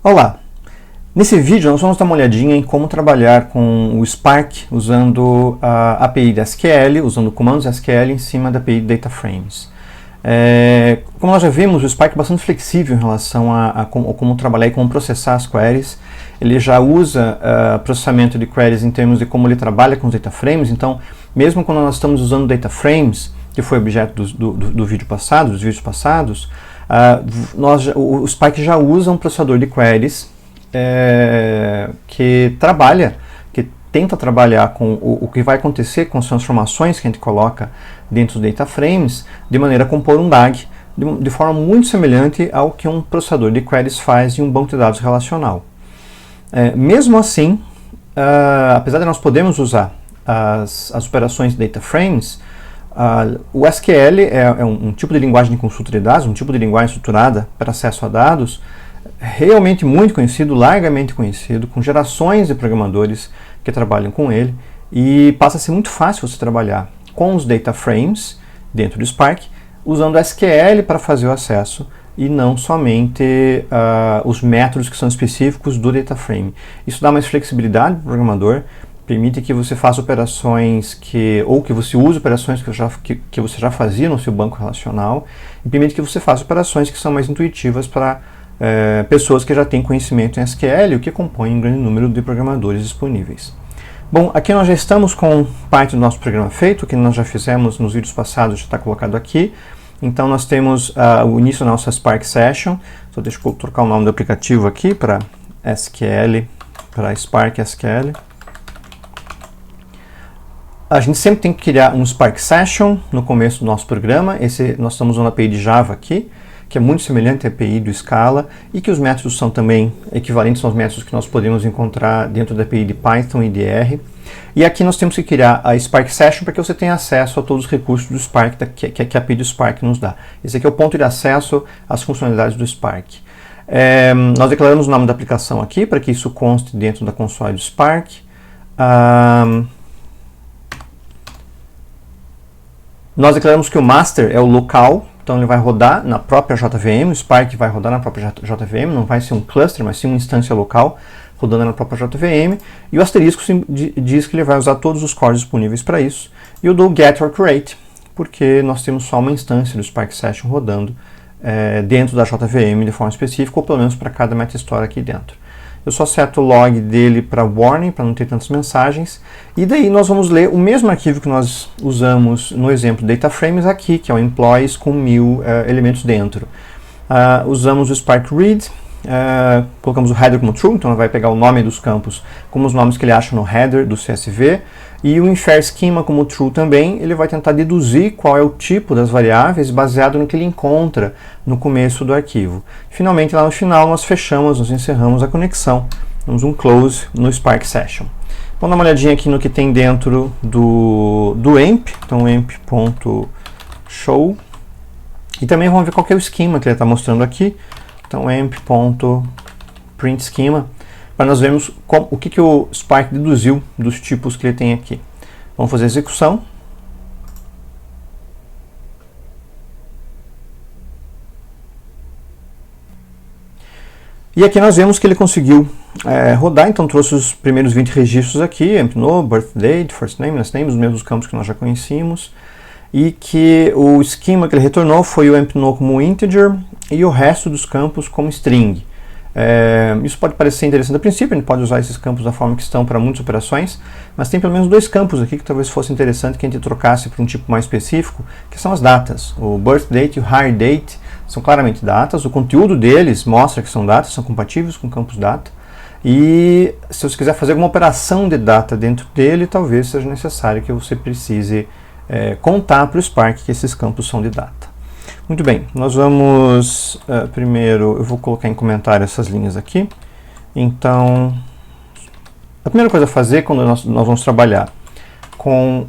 Olá! Nesse vídeo nós vamos dar uma olhadinha em como trabalhar com o Spark usando a API da SQL, usando comandos SQL em cima da API DataFrames. Como nós já vimos, o Spark é bastante flexível em relação a como trabalhar e como processar as queries. Ele já usa processamento de queries em termos de como ele trabalha com os DataFrames, então mesmo quando nós estamos usando DataFrames, que foi objeto do vídeo passado, dos vídeos passados, o Spark já usa um processador de queries que tenta trabalhar com o que vai acontecer com as transformações que a gente coloca dentro dos DataFrames, de maneira a compor um DAG de forma muito semelhante ao que um processador de queries faz em um banco de dados relacional. Mesmo assim, apesar de nós podermos usar as operações de DataFrames, o SQL é um tipo de linguagem de consulta de dados, um tipo de linguagem estruturada para acesso a dados, realmente muito conhecido, largamente conhecido, com gerações de programadores que trabalham com ele, e passa a ser muito fácil você trabalhar com os DataFrames dentro do Spark, usando SQL para fazer o acesso e não somente os métodos que são específicos do DataFrame. Isso dá mais flexibilidade para o programador, permite que você faça operações ou que você use operações que você já fazia no seu banco relacional, e permite que você faça operações que são mais intuitivas para pessoas que já têm conhecimento em SQL, o que compõe um grande número de programadores disponíveis. Bom, aqui nós já estamos com parte do nosso programa feito, que nós já fizemos nos vídeos passados, já está colocado aqui. Então nós temos o início da nossa Spark Session. Só deixa eu trocar o nome do aplicativo aqui para SQL, para Spark SQL. A gente sempre tem que criar um Spark Session no começo do nosso programa. Nós estamos usando a API de Java aqui, que é muito semelhante à API do Scala, e que os métodos são também equivalentes aos métodos que nós podemos encontrar dentro da API de Python e de R. E aqui nós temos que criar a Spark Session para que você tenha acesso a todos os recursos do Spark que a API do Spark nos dá. Esse aqui é o ponto de acesso às funcionalidades do Spark. Nós declaramos o nome da aplicação aqui para que isso conste dentro da console do Spark. Nós declaramos que o master é o local, então ele vai rodar na própria JVM, o Spark vai rodar na própria JVM, não vai ser um cluster, mas sim uma instância local rodando na própria JVM, e o asterisco diz que ele vai usar todos os cores disponíveis para isso, e eu dou get or create, porque nós temos só uma instância do Spark Session rodando dentro da JVM de forma específica, ou pelo menos para cada meta-história aqui dentro. Eu só seto o log dele para warning, para não ter tantas mensagens, e daí nós vamos ler o mesmo arquivo que nós usamos no exemplo DataFrames aqui, que é o employees com 1000 elementos dentro. Usamos o Spark Read, colocamos o header como true, então ele vai pegar o nome dos campos como os nomes que ele acha no header do CSV, e o infer schema como true também, ele vai tentar deduzir qual é o tipo das variáveis baseado no que ele encontra no começo do arquivo. Finalmente, lá no final, nós encerramos a conexão, damos um close no Spark Session. Vamos dar uma olhadinha aqui no que tem dentro do emp, então emp.show, e também vamos ver qual que é o esquema que ele está mostrando aqui, então emp.printSchema, para nós vermos o que o Spark deduziu dos tipos que ele tem aqui. Vamos fazer a execução. E aqui nós vemos que ele conseguiu rodar, então trouxe os primeiros 20 registros aqui, empno, birthdate, first name, last name, os mesmos campos que nós já conhecíamos, e que o esquema que ele retornou foi o empno como integer e o resto dos campos como string. Isso pode parecer interessante a princípio, a gente pode usar esses campos da forma que estão para muitas operações, mas tem pelo menos dois campos aqui que talvez fosse interessante que a gente trocasse para um tipo mais específico, que são as datas. O birth date e o hire date são claramente datas, o conteúdo deles mostra que são datas, são compatíveis com o campus data, e se você quiser fazer alguma operação de data dentro dele, talvez seja necessário que você precise contar para o Spark que esses campos são de data. Muito bem, nós vamos primeiro, eu vou colocar em comentário essas linhas aqui. Então, a primeira coisa a fazer quando nós vamos trabalhar com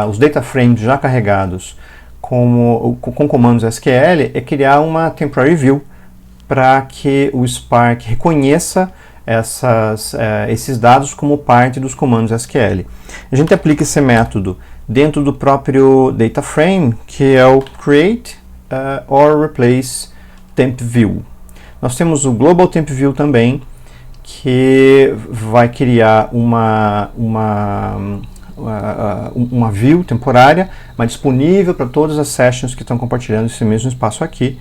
os DataFrames já carregados com comandos SQL é criar uma temporary view para que o Spark reconheça esses dados como parte dos comandos SQL. A gente aplica esse método dentro do próprio DataFrame, que é o create or replace temp view. Nós temos o Global Temp View também, que vai criar uma view temporária, mas disponível para todas as sessions que estão compartilhando esse mesmo espaço aqui,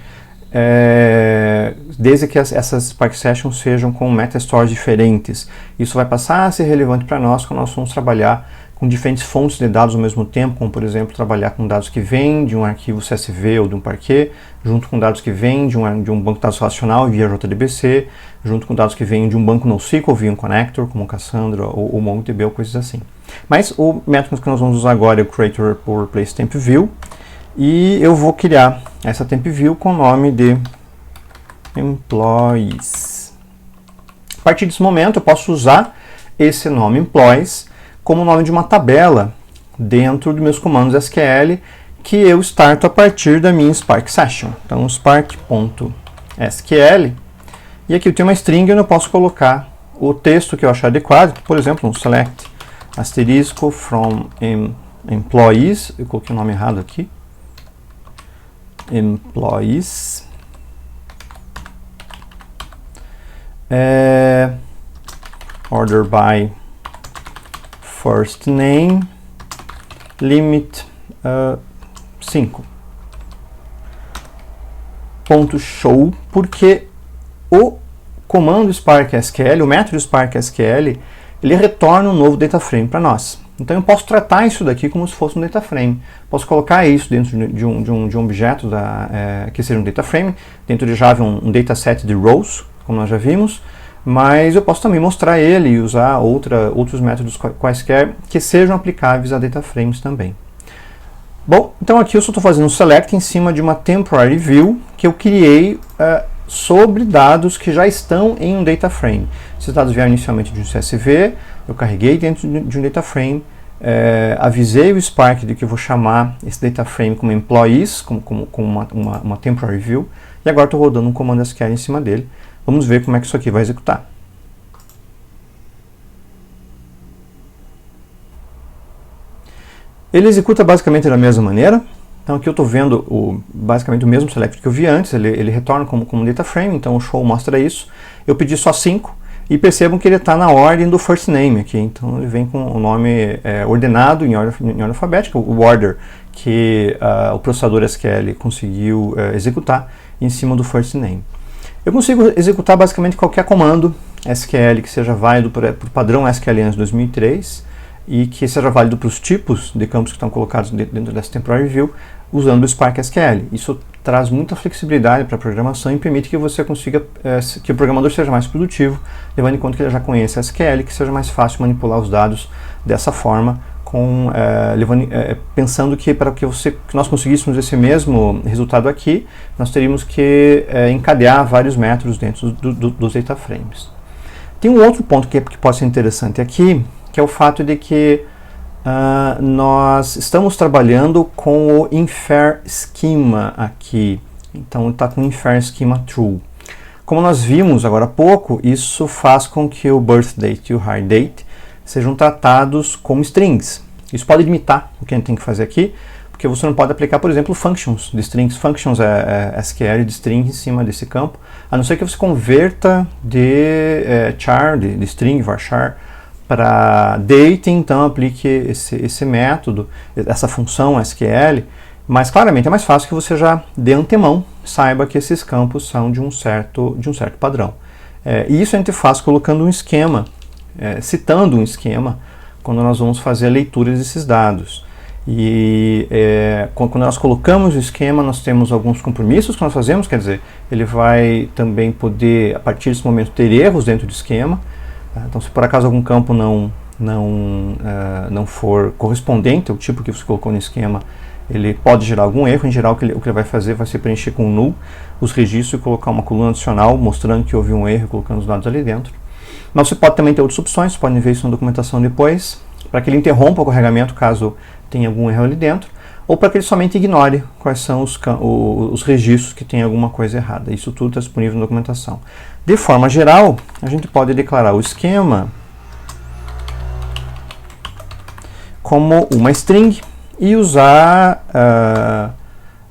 desde que essas Spark Sessions sejam com meta-stores diferentes. Isso vai passar a ser relevante para nós quando nós vamos trabalhar com diferentes fontes de dados ao mesmo tempo, como por exemplo trabalhar com dados que vêm de um arquivo CSV ou de um Parquet, junto com dados que vêm de um banco de dados relacional via JDBC, junto com dados que vêm de um banco NoSQL via um connector, como Cassandra ou MongoDB ou coisas assim. Mas o método que nós vamos usar agora é o Creator por Replace Temp View, e eu vou criar essa Temp View com o nome de Employees. A partir desse momento eu posso usar esse nome Employees como o nome de uma tabela dentro dos meus comandos SQL que eu starto a partir da minha Spark Session. Então, spark.sql, e aqui eu tenho uma string onde eu posso colocar o texto que eu achar adequado, por exemplo, um select asterisco from employees, eu coloquei o nome errado aqui, employees, order by first name, limit 5. Ponto show, porque o comando Spark SQL, o método Spark SQL, ele retorna um novo data frame para nós. Então eu posso tratar isso daqui como se fosse um data frame. Posso colocar isso dentro de um objeto que seja um data frame. Dentro de Java um dataset de rows, como nós já vimos. Mas eu posso também mostrar ele e usar outros métodos quaisquer que sejam aplicáveis a data frames também. Bom, então aqui eu só estou fazendo um select em cima de uma temporary view que eu criei sobre dados que já estão em um data frame. Esses dados vieram inicialmente de um CSV, eu carreguei dentro de um data frame, avisei o Spark de que eu vou chamar esse data frame como employees, como uma temporary view, e agora estou rodando um comando SQL em cima dele. Vamos ver como é que isso aqui vai executar. Ele executa basicamente da mesma maneira. Então aqui eu estou vendo basicamente o mesmo select que eu vi antes, ele retorna como um data frame, então o show mostra isso. Eu pedi só 5 e percebam que ele está na ordem do first name aqui, então ele vem com o nome ordenado em ordem alfabética, o order que o processador SQL conseguiu executar em cima do first name. Eu consigo executar basicamente qualquer comando SQL que seja válido para o padrão SQL ANSI 2003 e que seja válido para os tipos de campos que estão colocados dentro dessa temporary view usando o Spark SQL. Isso traz muita flexibilidade para a programação e permite que você consiga, que o programador seja mais produtivo, levando em conta que ele já conhece SQL, que seja mais fácil manipular os dados dessa forma, pensando que para que nós conseguíssemos esse mesmo resultado aqui, nós teríamos que encadear vários métodos dentro dos data frames. Tem um outro ponto que pode ser interessante aqui, que é o fato de que nós estamos trabalhando com o infer schema aqui. Então está com o infer schema true. Como nós vimos agora há pouco, isso faz com que o birth date e o hire date sejam tratados como strings. Isso pode limitar o que a gente tem que fazer aqui, porque você não pode aplicar, por exemplo, functions de strings. Functions é SQL de string em cima desse campo, a não ser que você converta de char, de string, varchar, para date, então aplique esse método, essa função SQL, mas claramente é mais fácil que você já de antemão saiba que esses campos são de um certo padrão. E isso a gente faz colocando um esquema, citando um esquema, quando nós vamos fazer a leitura desses dados. E quando nós colocamos o esquema, nós temos alguns compromissos que nós fazemos, quer dizer, ele vai também poder, a partir desse momento, ter erros dentro do esquema. Então, se por acaso algum campo não for correspondente ao tipo que você colocou no esquema, ele pode gerar algum erro. Em geral, o que ele vai fazer vai ser preencher com null os registros e colocar uma coluna adicional mostrando que houve um erro, colocando os dados ali dentro. Mas você pode também ter outras opções, você pode ver isso na documentação depois, para que ele interrompa o carregamento caso tenha algum erro ali dentro, ou para que ele somente ignore quais são os registros que tem alguma coisa errada. Isso tudo está disponível na documentação. De forma geral, a gente pode declarar o esquema como uma string e usar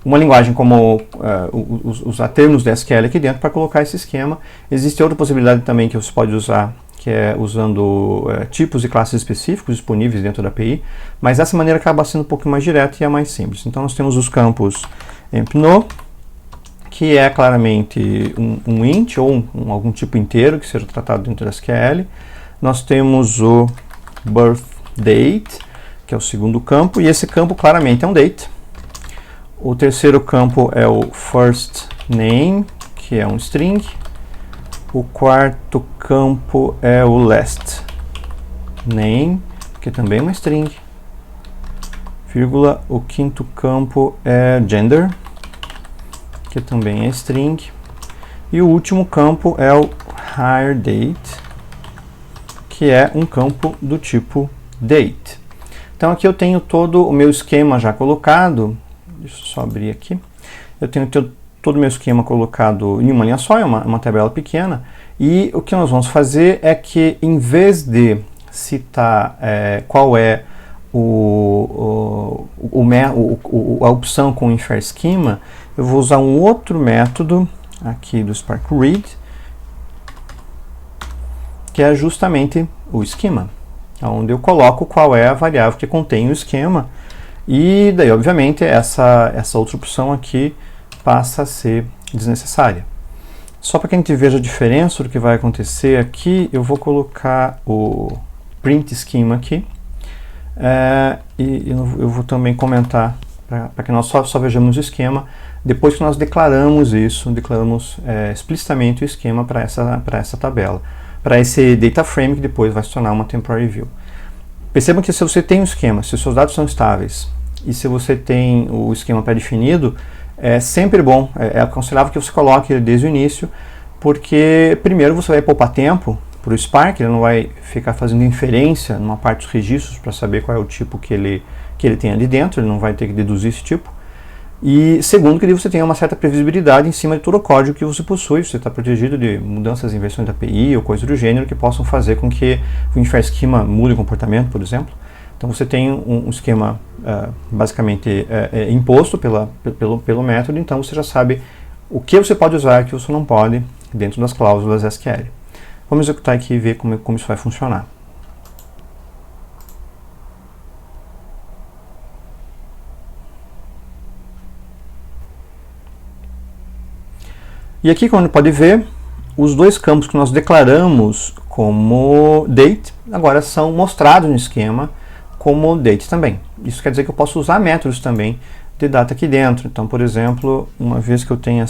uma linguagem como usar termos de SQL aqui dentro para colocar esse esquema. Existe outra possibilidade também que você pode usar, que é usando tipos e classes específicos disponíveis dentro da API, mas essa maneira acaba sendo um pouco mais direta e é mais simples. Então nós temos os campos empno, que é claramente um int ou algum tipo inteiro que seja tratado dentro da SQL. Nós temos o birthDate, que é o segundo campo, e esse campo claramente é um date. O terceiro campo é o firstName, que é um string. O quarto campo é o lastName, que também é uma string. Vírgula. O quinto campo é gender, que também é string. E o último campo é o hireDate, que é um campo do tipo date. Então aqui eu tenho todo o meu esquema já colocado. Deixa eu só abrir aqui. Eu tenho todo o meu esquema colocado em uma linha só, é uma tabela pequena. E o que nós vamos fazer é que, em vez de citar qual é a opção com o infer schema, eu vou usar um outro método aqui do Spark Read, que é justamente o esquema, onde eu coloco qual é a variável que contém o esquema, e daí, obviamente, essa outra opção aqui passa a ser desnecessária. Só para que a gente veja a diferença do que vai acontecer aqui, eu vou colocar o print schema aqui, e eu vou também comentar para que nós só vejamos o esquema depois que nós declaramos explicitamente o esquema para essa tabela, para esse data frame que depois vai se tornar uma temporary view. Percebam que se você tem um esquema, se os seus dados são estáveis e se você tem o esquema pré-definido, é sempre bom, é aconselhável que você coloque ele desde o início, porque primeiro você vai poupar tempo para o Spark, ele não vai ficar fazendo inferência numa parte dos registros para saber qual é o tipo que ele tem ali dentro, ele não vai ter que deduzir esse tipo. E segundo, que você tenha uma certa previsibilidade em cima de todo o código que você possui, você está protegido de mudanças em versões da API ou coisas do gênero que possam fazer com que o infer schema mude o comportamento, por exemplo. Então você tem um esquema basicamente imposto pelo método, então você já sabe o que você pode usar e o que você não pode dentro das cláusulas SQL. Vamos executar aqui e ver como isso vai funcionar. E aqui, como você pode ver, os dois campos que nós declaramos como date agora são mostrados no esquema como date também. Isso quer dizer que eu posso usar métodos também de data aqui dentro. Então, por exemplo, uma vez que eu tenho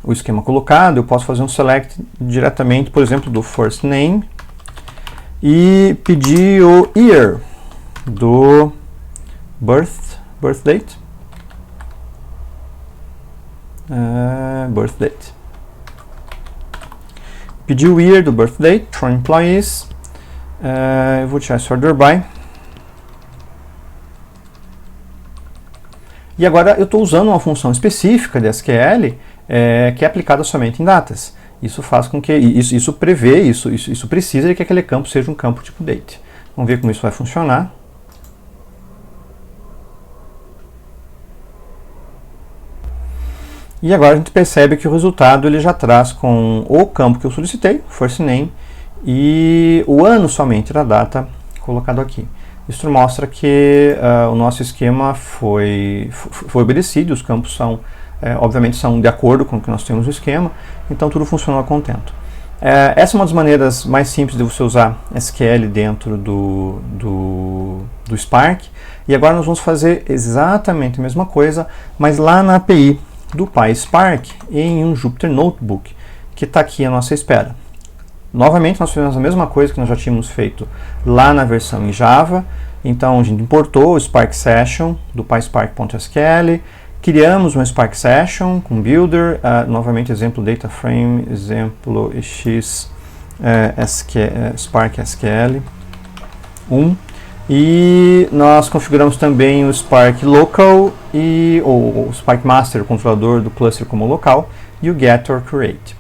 o esquema colocado, eu posso fazer um select diretamente, por exemplo, do first name e pedir o year do birth date. Pedir o year do birth date for employees. Eu vou tirar esse order by. E agora eu estou usando uma função específica de SQL que é aplicada somente em datas. Isso faz com que isso precisa de que aquele campo seja um campo tipo date. Vamos ver como isso vai funcionar. E agora a gente percebe que o resultado ele já traz com o campo que eu solicitei, first name, e o ano somente da data colocado aqui. Isso mostra que o nosso esquema foi obedecido, os campos obviamente são de acordo com o que nós temos no esquema, então tudo funcionou a contento. Essa é uma das maneiras mais simples de você usar SQL dentro do Spark, e agora nós vamos fazer exatamente a mesma coisa, mas lá na API do PySpark em um Jupyter Notebook, que está aqui à nossa espera. Novamente, nós fizemos a mesma coisa que nós já tínhamos feito lá na versão em Java. Então, a gente importou o Spark Session do PySpark.sql, criamos uma Spark Session com Builder, novamente exemplo Data Frame, exemplo x Spark SQL 1. E nós configuramos também o Spark Local e o Spark Master, o controlador do cluster como local, e o Get or Create.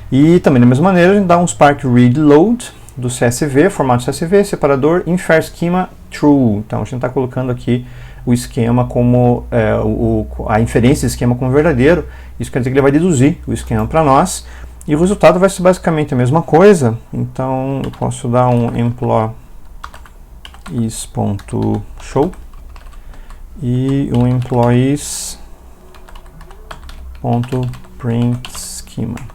E também da mesma maneira a gente dá um Spark Read Load do CSV, formato CSV, separador infer schema true. Então a gente está colocando aqui o esquema como a inferência do esquema como verdadeiro. Isso quer dizer que ele vai deduzir o esquema para nós, e o resultado vai ser basicamente a mesma coisa. Então eu posso dar um employees.show e um employees.printSchema.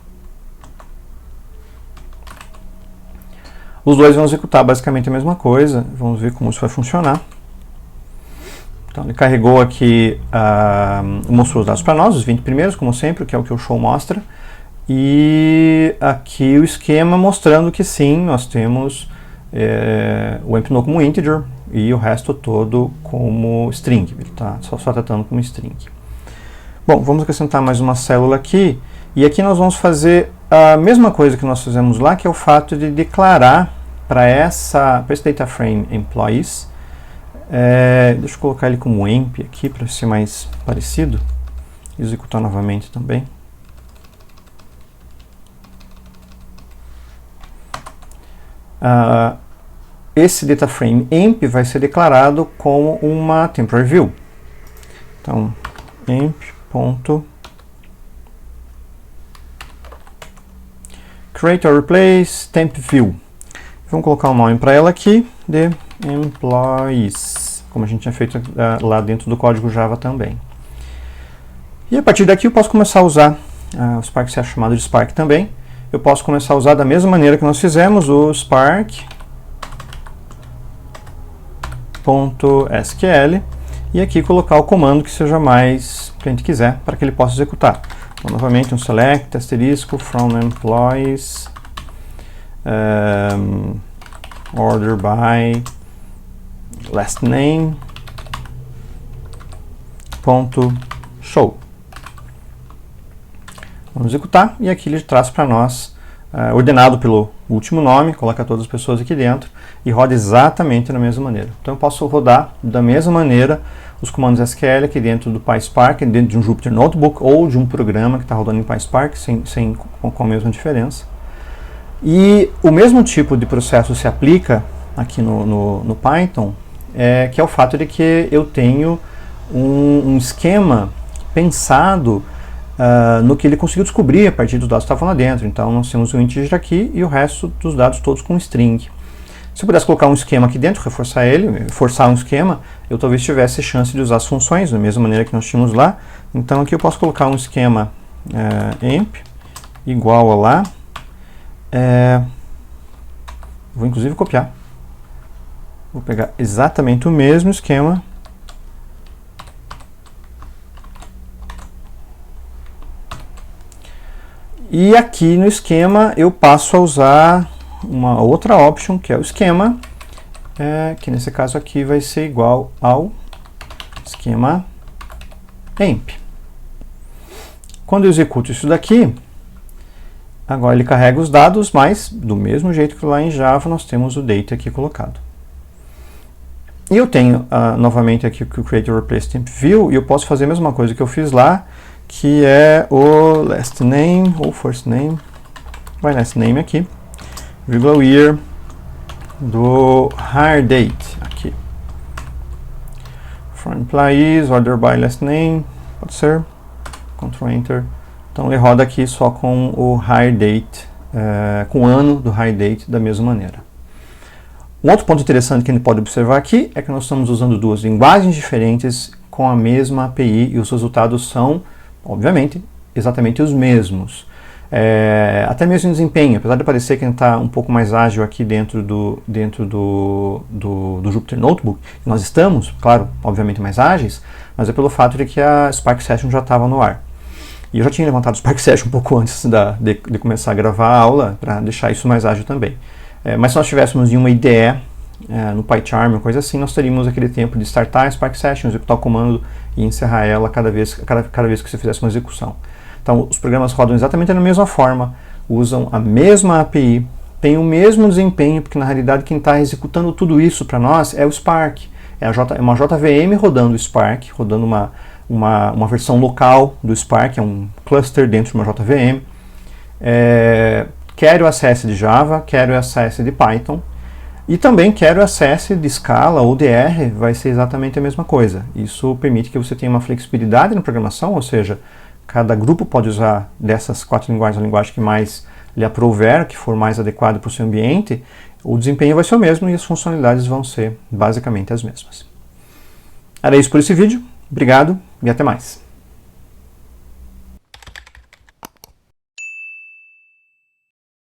Os dois vão executar basicamente a mesma coisa. Vamos ver como isso vai funcionar. Então ele carregou aqui, mostrou os dados para nós, os 20 primeiros, como sempre, que é o que o show mostra. E aqui o esquema mostrando que sim, nós temos o empno como integer e o resto todo como string. Ele está só tratando como string. Bom, vamos acrescentar mais uma célula aqui. E aqui nós vamos fazer a mesma coisa que nós fizemos lá, que é o fato de declarar para esse data frame employees. Deixa eu colocar ele como emp aqui para ser mais parecido. Executar novamente também. Esse data frame emp vai ser declarado como uma temporary view. Então, emp.create or replace temp view. Vamos colocar um nome para ela aqui de employees, como a gente tinha feito lá dentro do código Java também. E a partir daqui eu posso começar a usar o Spark Session chamado de Spark também. Eu posso começar a usar da mesma maneira que nós fizemos o Spark.sql e aqui colocar o comando que seja mais que a gente quiser para que ele possa executar. Então, novamente um select asterisco from employees order by last name .show. Vamos executar e aqui ele traz para nós ordenado pelo último nome, coloca todas as pessoas aqui dentro e roda exatamente da mesma maneira. Então eu posso rodar da mesma maneira os comandos SQL aqui dentro do PySpark, dentro de um Jupyter Notebook ou de um programa que está rodando em PySpark, com a mesma diferença. E o mesmo tipo de processo se aplica aqui no Python, que é o fato de que eu tenho um esquema pensado no que ele conseguiu descobrir a partir dos dados que estavam lá dentro. Então nós temos um integer aqui e o resto dos dados todos com string. Se eu pudesse colocar um esquema aqui dentro, reforçar ele, forçar um esquema, eu talvez tivesse chance de usar as funções da mesma maneira que nós tínhamos lá. Então aqui eu posso colocar um esquema emp igual a lá. Vou inclusive copiar. Vou pegar exatamente o mesmo esquema. E aqui no esquema eu passo a usar uma outra option, que é o esquema, que nesse caso aqui vai ser igual ao esquema emp. Quando eu executo isso daqui, agora ele carrega os dados, mas do mesmo jeito que lá em Java nós temos o data aqui colocado. E eu tenho novamente aqui o create or replace temp view, e eu posso fazer a mesma coisa que eu fiz lá, que é o last name ou first name, vai last name aqui, vírgula year do hire date aqui. For employees, order by last name, pode ser, Ctrl Enter. Então ele roda aqui só com o hire date, com o ano do hire date da mesma maneira. Um outro ponto interessante que a gente pode observar aqui é que nós estamos usando duas linguagens diferentes com a mesma API e os resultados são, obviamente, exatamente os mesmos. Até mesmo em desempenho, apesar de parecer que a gente está um pouco mais ágil aqui dentro do Jupyter Notebook, nós estamos, claro, obviamente mais ágeis, mas é pelo fato de que a Spark Session já estava no ar. E eu já tinha levantado o Spark Session um pouco antes de começar a gravar a aula, para deixar isso mais ágil também. Mas se nós tivéssemos em uma IDE, no PyCharm, uma coisa assim, nós teríamos aquele tempo de startar a Spark Session, executar o comando e encerrar ela cada vez que você fizesse uma execução. Então, os programas rodam exatamente da mesma forma, usam a mesma API, têm o mesmo desempenho, porque na realidade quem está executando tudo isso para nós é o Spark. É uma JVM rodando o Spark, rodando uma versão local do Spark, é um cluster dentro de uma JVM. Quer o acesso de Java, quer o acesso de Python. E também quero CS de Scala ou DR, vai ser exatamente a mesma coisa. Isso permite que você tenha uma flexibilidade na programação, ou seja, cada grupo pode usar dessas 4 linguagens a linguagem que mais lhe aprouver, que for mais adequado para o seu ambiente. O desempenho vai ser o mesmo e as funcionalidades vão ser basicamente as mesmas. Era isso por esse vídeo. Obrigado e até mais.